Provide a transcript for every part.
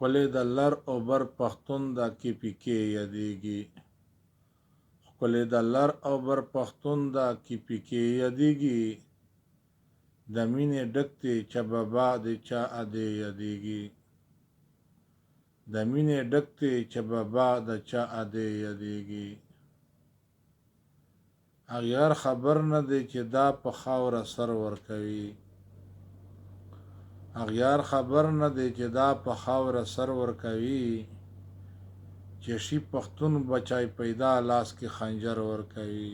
ښکلی د لر او بر پښتون د KPK یادیږي. ښکلی د لر او بر پښتون د KPK یادیږي. د مینې ډک دی چا بابا د چا ادې یادیږي. د مینې ډک دی چا بابا د چا ادې یادیږي. اغیار خبر نه دی چې دا په خاوره سر ورکوي. اغیار خبر نه دی چې دا په خاوره سر ورکوي. چې شي پښتون بچای پیدا لاس کې خنجر ورکوي.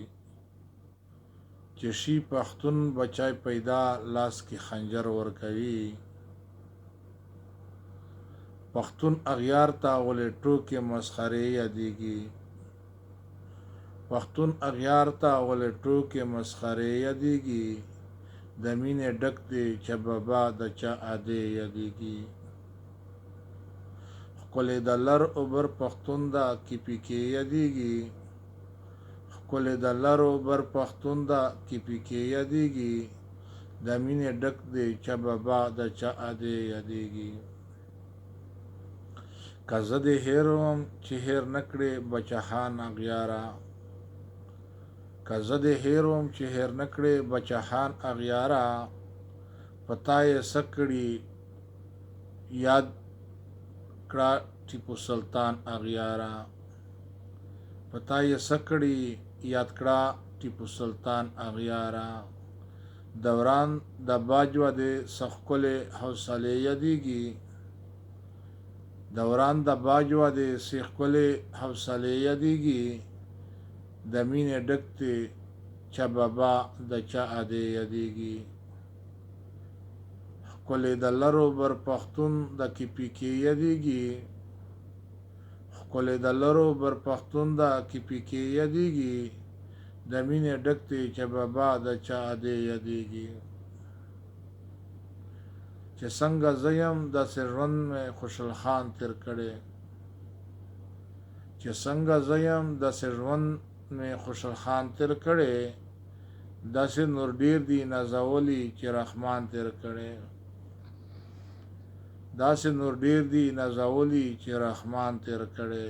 چې شي پښتون بچای پیدا لاس کې خنجر ورکوي. پښتون اغیار ته ولې ټوکې مسخرې یادیږي. پښتون اغیار ته ولې ټوکې مسخرې یادیږي. د مینې ډک دی چې بابا د چا ادې یادیږي. ښکلی د لر او بر پښتون د KPK یادیږي. ښکلی د لر او بر پښتون د KPK یادیږي. د مینې ډک دی چې بابا د چا ادې یادیږي. که زه دې هېر وم چې هېر نه کړې بچهان اغیاره. که زه دې هېر وم چې هېر نه کړې بچهان اغیاره. په تا یې څه کړي یاد کړه ټیپو سلطان اغیاره. په تا یې څه کړي یاد کړه ټیپو سلطان اغیاره. دوران د باجوه دې څه ښکلې حوصلې یادیږي. دوران د باجوه دې څه ښکلې حوصلې یادیږي. د مینې ډک دی چا بابا د چا ادې یادیږي. ښکلی د لر او بر پښتون د KPK یادیږي. ښکلی د لر او بر پښتون د KPK یادیږي. د مینې ډک دی چې بابا د چا ادې یادیږي. چې څنګه زه یم داسې ژوند مې خوشحال خان تیر کړی. چې څنګه زه یم داسې ژوند مې خوشحال خان تیر کړی. داسې نور ډیر دي نازولی چې رحمان تیر کړی. داسې نور ډیر دي نازولی چې رحمان تیر کړی.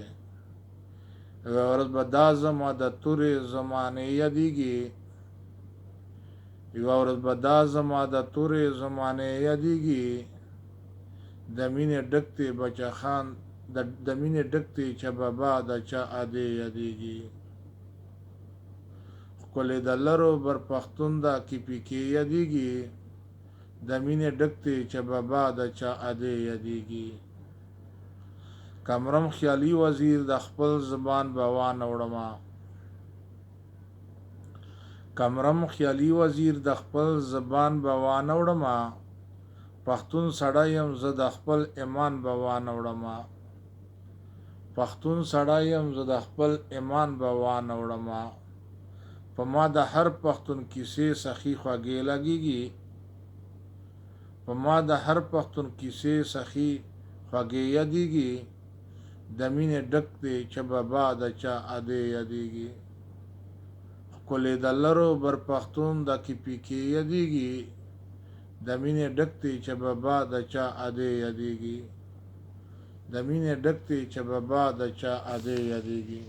یوه ورځ به دا زما د تورې زمانې یادیږي. یوه ورځ به دا زما د تورې زمانې یادیږي. د مینې ډک دی بچه خان د مینې ډک دی چې بابا د چا ادې یادیږي. ښکلی د لر او بر پښتون د KPK یادیږي. د مینې ډک دی چې بابا د چا ادې یادیږي. کمرم خیالي وزیر د خپل زبان به وانه وړمه. کمرم خیالي وزیر د خپل زبان به وانه وړمه. پښتون سړی یم زه د خپل ایمان به وانه وړمه. پښتون سړی یم زه د خپل ایمان به وانه وړمه. په ما د هر پښتون کیسې سخي خوږې لګیږي. په ما د هر پښتون کیسې سخي خوږې یادیږي. د مینې ډک دی چې بابا د چا ادې یادیږي. ښکلی د لر او بر پښتون د KPK یادیږي. د مینې ډک دی چې بابا د چا ادې یادیږي. د مینې ډک دی چې بابا د چا ادې یادیږي.